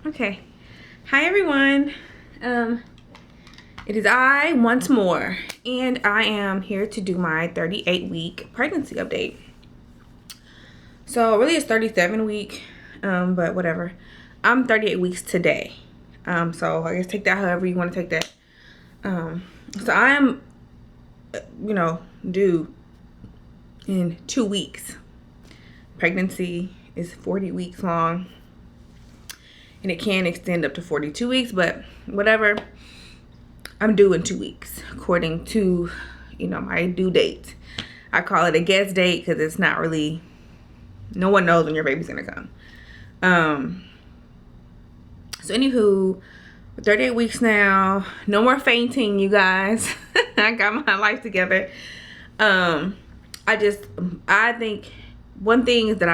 Okay. Hi everyone. It is I once more, and I am here to do my 38-week pregnancy update. So really it's 37-week, but whatever. I'm 38 weeks today. So I guess take that however you want to take that. So I am, due in 2 weeks. Pregnancy is 40 weeks long. And it can extend up to 42 weeks, but whatever. I'm due in 2 weeks according to, my due date. I call it a guess date because it's not really, no one knows when your baby's gonna come. So anywho, 38 weeks now. No more fainting, you guys. I got my life together. I think one thing is that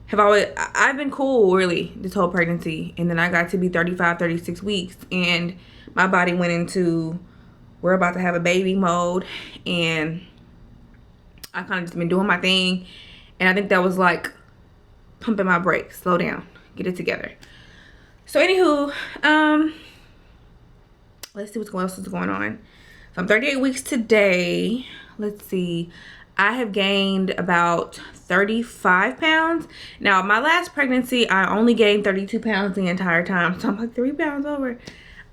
I've been cool really this whole pregnancy, and then I got to be 35, 36 weeks, and my body went into we're about to have a baby mode, and I kind of just been doing my thing, and I think that was like pumping my brakes. Slow down, get it together. So anywho, let's see what else is going on. So I'm 38 weeks today. Let's see. I have gained about 35 pounds. Now, my last pregnancy, I only gained 32 pounds the entire time. So I'm like 3 pounds over.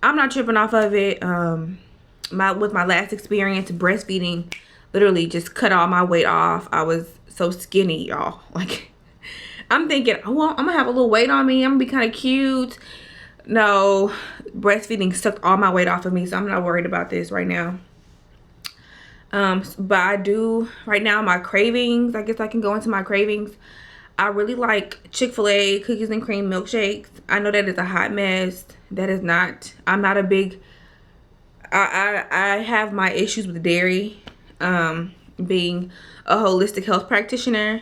I'm not tripping off of it. With my last experience, breastfeeding literally just cut all my weight off. I was so skinny, y'all. Like, I'm thinking, oh, well, I'm going to have a little weight on me. I'm going to be kind of cute. No, breastfeeding sucked all my weight off of me. So I'm not worried about this right now. But I do right now, my cravings, I guess I can go into my cravings. I really like Chick-fil-A cookies and cream milkshakes. I know that is a hot mess. That is not, I'm not a big, I have my issues with dairy, being a holistic health practitioner,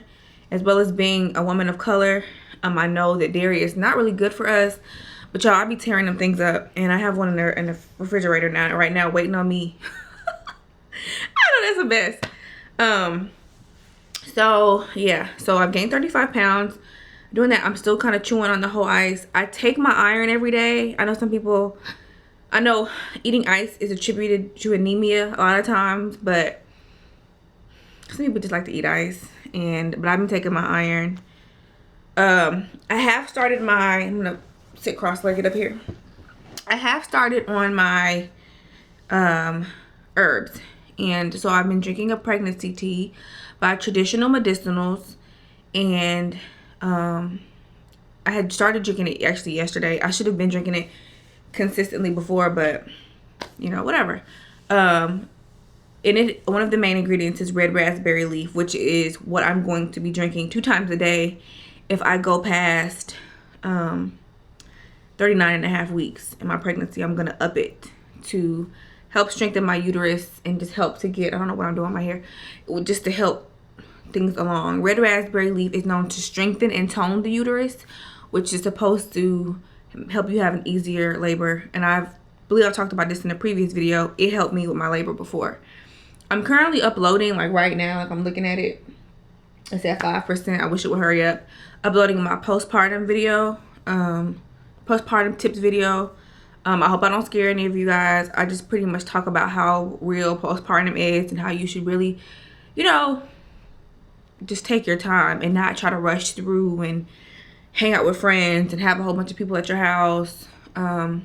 as well as being a woman of color. I know that dairy is not really good for us, but y'all, I be tearing them things up, and I have one in the refrigerator right now waiting on me. That's the best. So yeah, so I've gained 35 pounds doing that. I'm still kind of chewing on the whole ice. I take my iron every day. I know eating ice is attributed to anemia a lot of times, but some people just like to eat ice, but I've been taking my iron. I have started I'm gonna sit cross-legged up here. I have started on my herbs. And so I've been drinking a pregnancy tea by Traditional Medicinals, and I had started drinking it actually yesterday. I should have been drinking it consistently before, but whatever. One of the main ingredients is red raspberry leaf, which is what I'm going to be drinking 2 times a day if I go past 39 and a half weeks in my pregnancy. I'm gonna up it to help strengthen my uterus and just help to get, I don't know what I'm doing with my hair, just to help things along. Red raspberry leaf is known to strengthen and tone the uterus, which is supposed to help you have an easier labor. And I believe I've talked about this in a previous video. It helped me with my labor before. I'm currently uploading, like right now, like I'm looking at it. It's at 5%. I wish it would hurry up. Uploading my postpartum video, postpartum tips video. I hope I don't scare any of you guys. I just pretty much talk about how real postpartum is and how you should really, just take your time and not try to rush through and hang out with friends and have a whole bunch of people at your house, or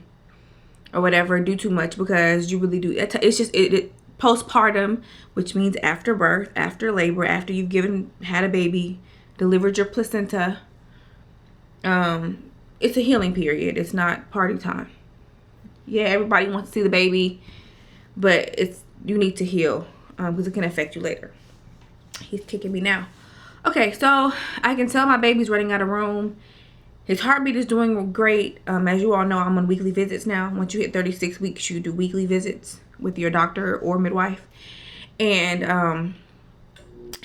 whatever. Do too much, because you really do. It's just postpartum, which means after birth, after labor, after you've had a baby, delivered your placenta. It's a healing period. It's not party time. Yeah, everybody wants to see the baby, but you need to heal, because it can affect you later. He's kicking me now. Okay, so I can tell my baby's running out of room. His heartbeat is doing great. As you all know, I'm on weekly visits now. Once you hit 36 weeks, you do weekly visits with your doctor or midwife. And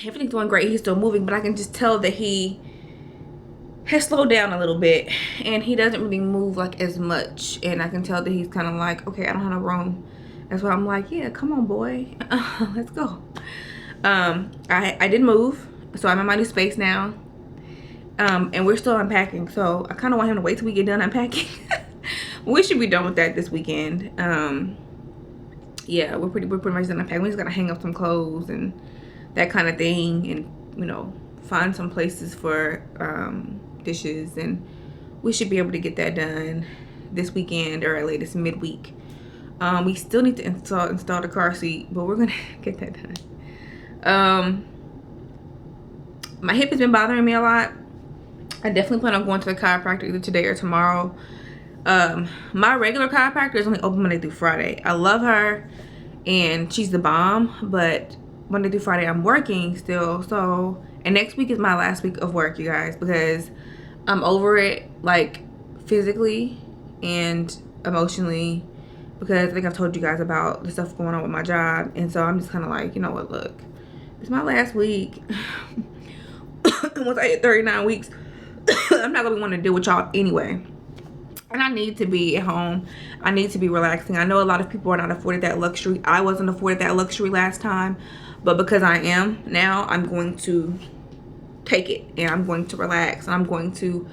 everything's doing great. He's still moving, but I can just tell that he has slowed down a little bit, and he doesn't really move like as much, and I can tell that he's kind of like, okay, I don't have no room. That's why I'm like, yeah, come on, boy. Let's go. I did move, so I'm in my new space now. And we're still unpacking, so I kind of want him to wait till we get done unpacking. We should be done with that this weekend. Yeah, we're pretty much done unpacking. We just gotta hang up some clothes and that kind of thing, and you know, find some places for dishes, and we should be able to get that done this weekend or at latest midweek. We still need to install the car seat, but we're gonna get that done. My hip has been bothering me a lot. I definitely plan on going to the chiropractor either today or tomorrow. My regular chiropractor is only open Monday through Friday. I love her and she's the bomb, but Monday through Friday I'm working still. So, and next week is my last week of work, you guys, because I'm over it, like physically and emotionally, because I think I've told you guys about the stuff going on with my job. And so I'm just kind of like, you know what, look, it's my last week. Once I hit 39 weeks, I'm not gonna want to deal with y'all anyway. And I need to be at home. I need to be relaxing. I know a lot of people are not afforded that luxury. I wasn't afforded that luxury last time, but because I am now, I'm going to take it, and I'm going to relax, and I'm going to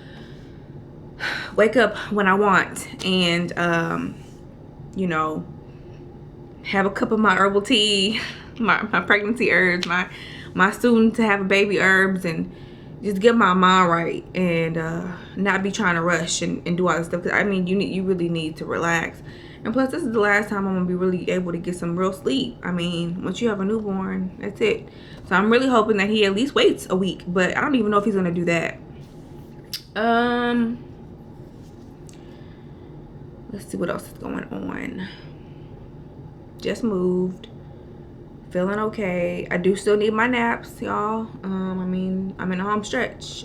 wake up when I want, and you know, have a cup of my herbal tea, my pregnancy herbs, my soon to have a baby herbs, and just get my mind right, and not be trying to rush and do all this stuff. Cause I mean, you really need to relax. And plus, this is the last time I'm gonna be really able to get some real sleep. I mean, once you have a newborn, that's it. So I'm really hoping that he at least waits a week, but I don't even know if he's gonna do that. Let's see what else is going on. Just moved. Feeling okay. I do still need my naps, y'all. I mean, I'm in a home stretch.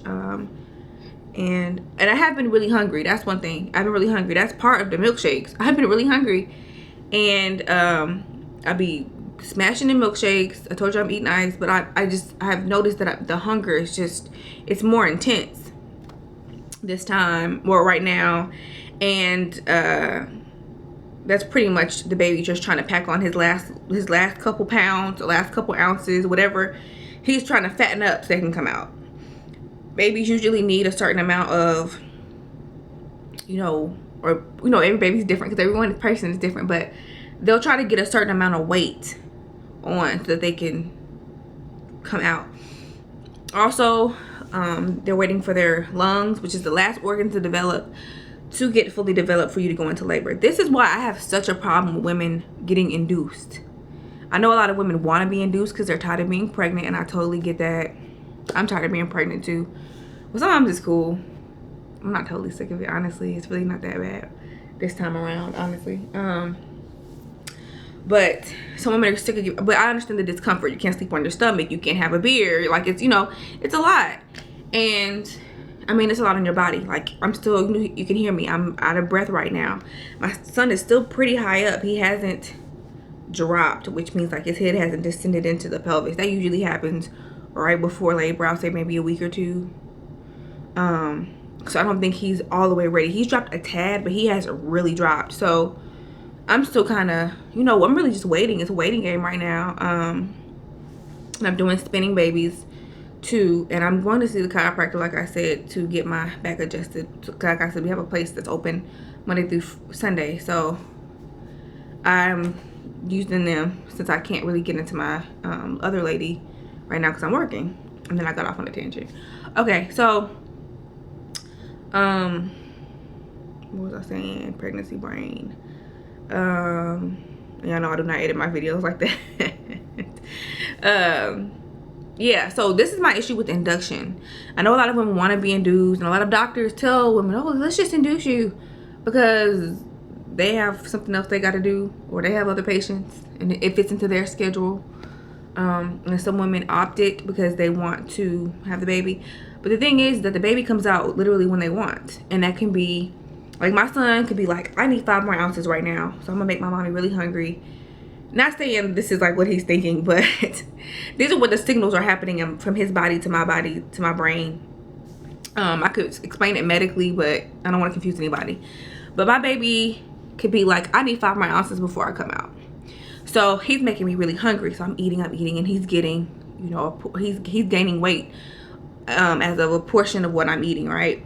And I have been really hungry. That's one thing. I've been really hungry. That's part of the milkshakes. I've been really hungry. And I be smashing in milkshakes. I told you I'm eating ice, but I have noticed that the hunger is just, it's more intense this time, or right now. And that's pretty much the baby just trying to pack on his last couple pounds, the last couple ounces, whatever. He's trying to fatten up so they can come out. Babies usually need a certain amount of, you know, or, you know, every baby's different because every person is different, but they'll try to get a certain amount of weight on so that they can come out. Also, they're waiting for their lungs, which is the last organ to develop, to get fully developed for you to go into labor. This is why I have such a problem with women getting induced. I know a lot of women want to be induced because they're tired of being pregnant, and I totally get that. I'm tired of being pregnant too. But sometimes it's cool. I'm not totally sick of it, honestly. It's really not that bad this time around, honestly. But some women are sick of it. But I understand the discomfort. You can't sleep on your stomach. You can't have a beer. Like, it's, you know, it's a lot. And I mean, it's a lot on your body. Like, I'm still, you can hear me, I'm out of breath right now. My son is still pretty high up. He hasn't dropped, which means like his head hasn't descended into the pelvis. That usually happens right before labor. I'll say maybe a week or two. So I don't think he's all the way ready. He's dropped a tad, but he hasn't really dropped. So I'm still kind of, you know, I'm really just waiting. It's a waiting game right now. And I'm doing spinning babies too, and I'm going to see the chiropractor, like I said, to get my back adjusted. Like I said, we have a place that's open Monday through Sunday, so I'm using them since I can't really get into my other lady right now because I'm working. And then I got off on a tangent. Okay, so what was I saying? Pregnancy brain. Y'all know I do not edit my videos like that. Yeah, so this is my issue with induction. I know a lot of women want to be induced, and a lot of doctors tell women, oh, let's just induce you, because they have something else they got to do, or they have other patients, and it fits into their schedule. And some women opt it because they want to have the baby. But the thing is that the baby comes out literally when they want, and that can be, like, my son could be like, I need 5 more ounces right now, so I'm gonna make my mommy really hungry. Not saying this is like what he's thinking, but these are what the signals are happening from his body to my brain. I could explain it medically, but I don't want to confuse anybody. But my baby could be like, I need 5 more ounces before I come out. So he's making me really hungry. So I'm eating, and he's getting, you know, he's gaining weight as of a portion of what I'm eating, right?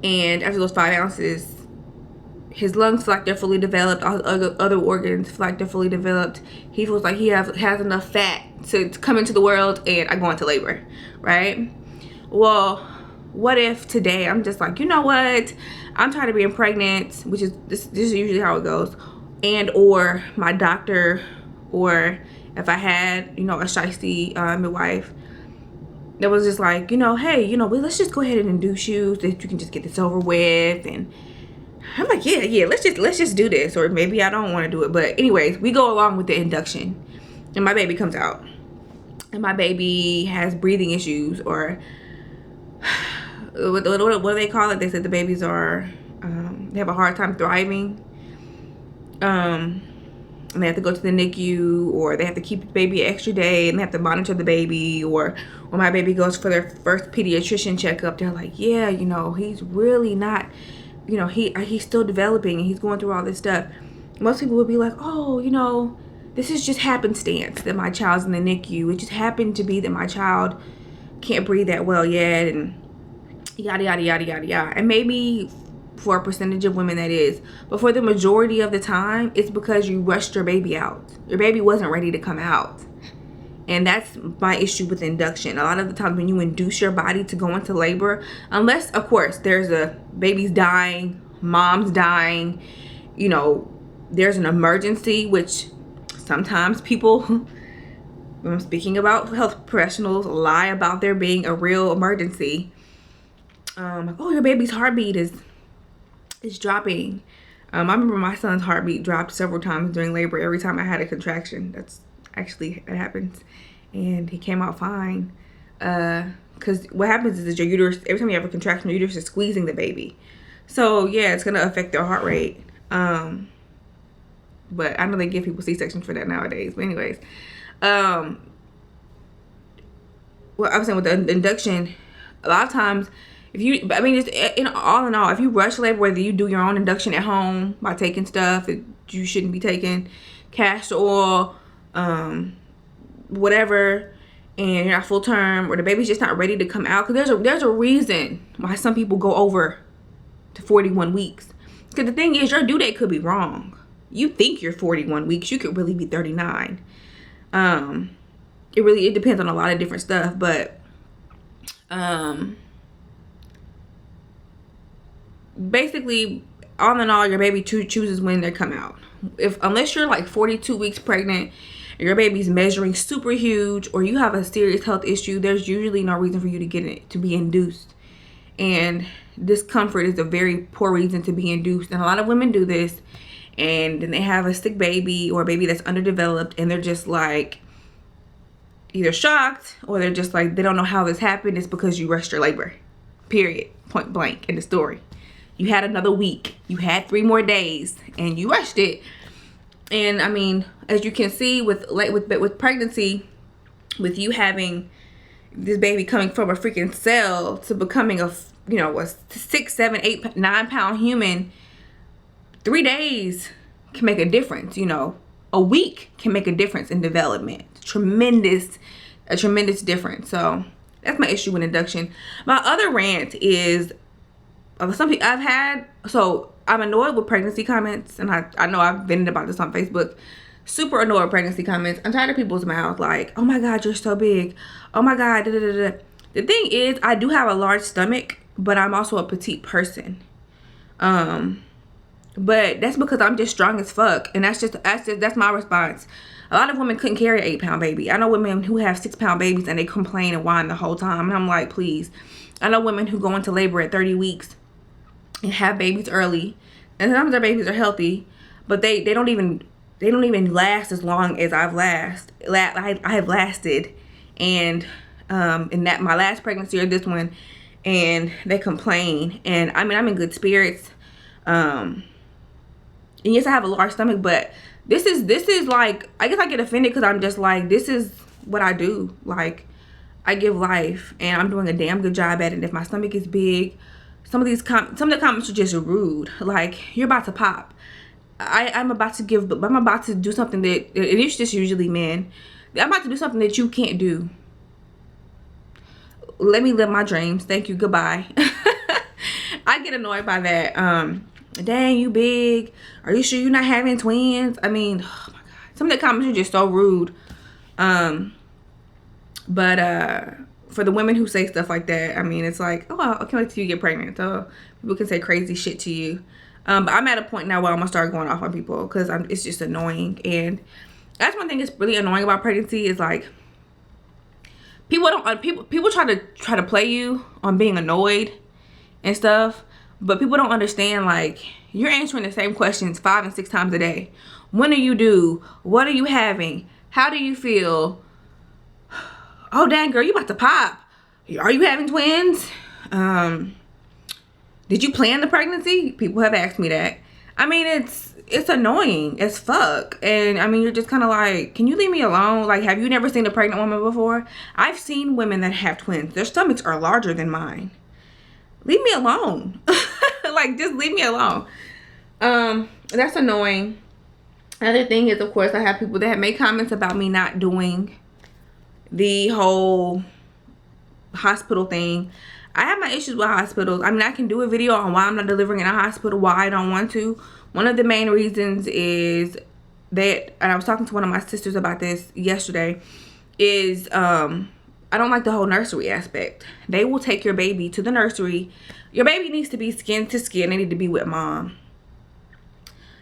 And after those 5 ounces, his lungs feel like they're fully developed. All his other organs feel like they're fully developed. He feels like he has enough fat to come into the world, and I go into labor, right? Well, what if today I'm just like, you know what? I'm tired of being pregnant, which is this is usually how it goes. And or my doctor, or if I had, you know, a shiesty midwife that was just like, you know, hey, you know, let's just go ahead and induce you so that you can just get this over with. And I'm like, yeah, let's just do this. Or maybe I don't want to do it, but anyways, we go along with the induction, and my baby comes out, and my baby has breathing issues, or what do they call it? They said the babies are they have a hard time thriving, and they have to go to the NICU, or they have to keep the baby an extra day, and they have to monitor the baby. Or when my baby goes for their first pediatrician checkup, they're like, yeah, you know, he's really not, you know, he's still developing, and he's going through all this stuff. Most people would be like, oh, you know, this is just happenstance that my child's in the NICU. It just happened to be that my child can't breathe that well yet, and yada yada yada yada yada. And maybe for a percentage of women that is, but for the majority of the time, it's because you rushed your baby out. Your baby wasn't ready to come out. And that's my issue with induction. A lot of the times when you induce your body to go into labor, unless of course there's a baby's dying, mom's dying, you know, there's an emergency, which sometimes people, when I'm speaking about health professionals, lie about there being a real emergency. Like, oh, your baby's heartbeat is dropping. I remember my son's heartbeat dropped several times during labor. Every time I had a contraction, that's actually it happens, and he came out fine. Because what happens is your uterus, every time you have a contraction, your uterus is squeezing the baby. So yeah, it's gonna affect their heart rate. But I know they give people C-sections for that nowadays. But anyways, well, I was saying with the induction, a lot of times, if you, I mean, just in all, if you rush labor, whether you do your own induction at home by taking stuff that you shouldn't be taking, castor oil, whatever, and you're not full term, or the baby's just not ready to come out, because there's a reason why some people go over to 41 weeks. Because the thing is, your due date could be wrong. You think you're 41 weeks, you could really be 39. It depends on a lot of different stuff, but basically, all in all, your baby chooses when they come out. Unless you're like 42 weeks pregnant, your baby's measuring super huge, or you have a serious health issue, there's usually no reason for you to get it to be induced. And discomfort is a very poor reason to be induced. And a lot of women do this, and then they have a sick baby or a baby that's underdeveloped, and they're just like either shocked, or they're just like, they don't know how this happened. It's because you rushed your labor. Period. Point blank in the story. You had another week. You had 3 more days, and you rushed it. And I mean, as you can see with pregnancy, with you having this baby coming from a freaking cell to becoming a 6, 7, 8, 9 pound human, 3 days can make a difference. A week can make a difference in development. A tremendous difference. So that's my issue with induction. My other rant is some people I've had. So I'm annoyed with pregnancy comments, and I know I've vented about this on Facebook. Super annoyed with pregnancy comments. I'm tired of people's mouth like, oh my God, you're so big. Oh my God, da, da, da, da. The thing is, I do have a large stomach, but I'm also a petite person. But that's because I'm just strong as fuck, and that's my response. A lot of women couldn't carry an 8 pound baby. I know women who have 6 pound babies and they complain and whine the whole time, and I'm like, please. I know women who go into labor at 30 weeks and have babies early, and sometimes their babies are healthy, but they don't even last as long as I have lasted, and in that my last pregnancy or this one, and they complain. And I mean, I'm in good spirits, and yes, I have a large stomach, but this is like, I guess I get offended because I'm just like, this is what I do. Like, I give life, and I'm doing a damn good job at it. If my stomach is big, some of the comments are just rude. Like, you're about to pop. I'm about to do something that, it's just usually men. I'm about to do something that you can't do. let me live my dreams. Thank you, goodbye. I get annoyed by that. Dang, you big. Are you sure you're not having twins? I mean, oh my God. Some of the comments are just so rude. But for the women who say stuff like that, I mean, it's like, oh, I can't wait till you get pregnant. So people can say crazy shit to you. But I'm at a point now where I'm gonna start going off on people because it's just annoying. And that's one thing that's really annoying about pregnancy is like people try to play you on being annoyed and stuff, but people don't understand, like, you're answering the same questions 5 and 6 times a day. When are you due? What are you having? How do you feel? Oh dang, girl, you about to pop. Are you having twins? Did you plan the pregnancy? People have asked me that. I mean, it's annoying as fuck. And I mean, you're just kind of like, can you leave me alone? Like, have you never seen a pregnant woman before? I've seen women that have twins. Their stomachs are larger than mine. Leave me alone. Like, just leave me alone. That's annoying. Another thing is, of course, I have people that have made comments about me not doing the whole hospital thing. I have my issues with hospitals. I mean, I can do a video on why I'm not delivering in a hospital, why I don't want to. One of the main reasons is that, and I was talking to one of my sisters about this yesterday, is I don't like the whole nursery aspect. They will take your baby to the nursery. Your baby needs to be skin to skin. They need to be with mom.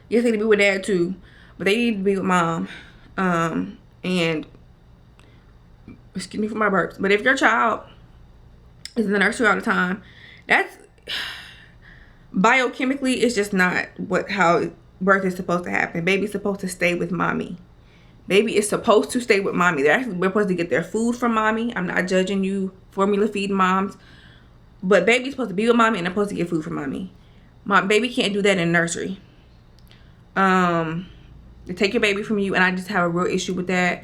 Yes, they need to be with dad too, but they need to be with mom. And excuse me for my burps, but if your child is in the nursery all the time, that's biochemically, it's just not how birth is supposed to happen. Baby's supposed to stay with mommy. Baby is supposed to stay with mommy. We're supposed to get their food from mommy. I'm not judging you formula feeding moms, but baby's supposed to be with mommy and they're supposed to get food from mommy. My baby can't do that in nursery. They take your baby from you, and I just have a real issue with that.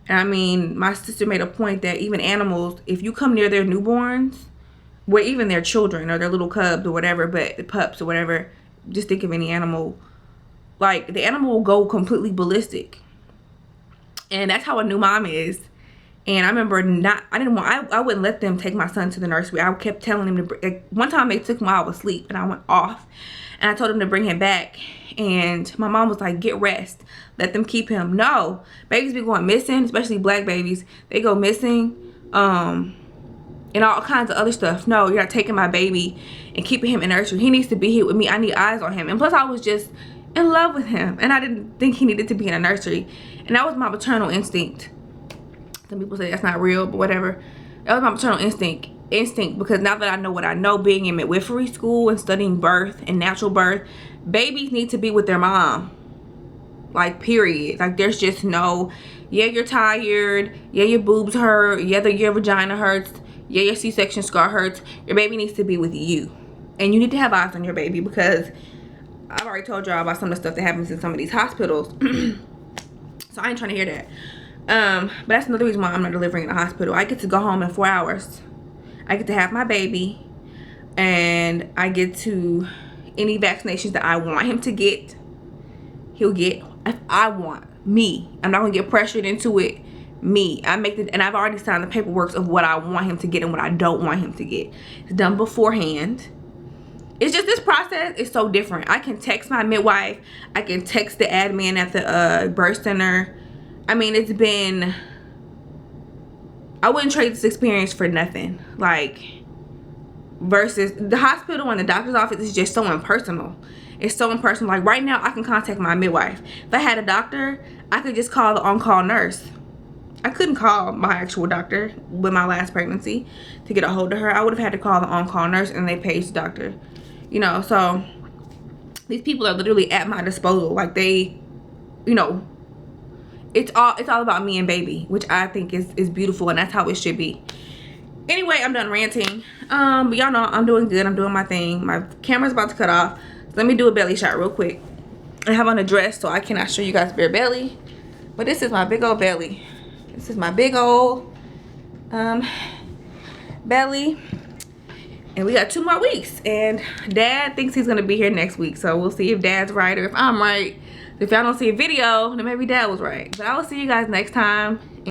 And I mean, my sister made a point that even animals, if you come near their newborns, well, even their children or their little cubs or whatever, but the pups or whatever, just think of any animal, like the animal will go completely ballistic. And that's how a new mom is. And I remember I wouldn't let them take my son to the nursery. I kept telling him to, one time they took him while I was asleep and I went off. And I told him to bring him back. And my mom was like, get rest. Let them keep him. No. Babies be going missing, especially black babies. They go missing. And all kinds of other stuff. No, you're not taking my baby and keeping him in nursery. He needs to be here with me. I need eyes on him. And plus I was just in love with him. And I didn't think he needed to be in a nursery. And that was my maternal instinct. Some people say that's not real, but whatever. That was my maternal instinct because now that I know what I know, being in midwifery school and studying birth and natural birth, babies need to be with their mom. Like, period. Like, there's just no, yeah, you're tired, yeah, your boobs hurt, yeah, your vagina hurts, yeah, your C-section scar hurts. Your baby needs to be with you. And you need to have eyes on your baby, because I've already told y'all about some of the stuff that happens in some of these hospitals. So I ain't trying to hear that. But that's another reason why I'm not delivering in a hospital. I get to go home in 4 hours. I get to have my baby, and I get to, any vaccinations that I want him to get, he'll get. If I want, me, I'm not gonna get pressured into it. Me, and I've already signed the paperwork of what I want him to get and what I don't want him to get. It's done beforehand. It's just, this process is so different. I can text my midwife. I can text the admin at the birth center. I mean, it's been, I wouldn't trade this experience for nothing. Like, versus the hospital and the doctor's office is just so impersonal. It's so impersonal. Like, right now, I can contact my midwife. If I had a doctor, I could just call the on-call nurse. I couldn't call my actual doctor with my last pregnancy to get a hold of her. I would have had to call the on-call nurse, and they page the doctor. You know, so these people are literally at my disposal. Like, they, you know, it's all about me and baby, which I think is beautiful, and that's how it should be. Anyway, I'm done ranting. But y'all know I'm doing good. I'm doing my thing. My camera's about to cut off. So let me do a belly shot real quick. I have on a dress, so I cannot show you guys bare belly. But this is my big old belly. This is my big old belly. And we got 2 more weeks. And Dad thinks he's gonna be here next week. So we'll see if Dad's right or if I'm right. If y'all don't see a video, then maybe Dad was right. But I will see you guys next time.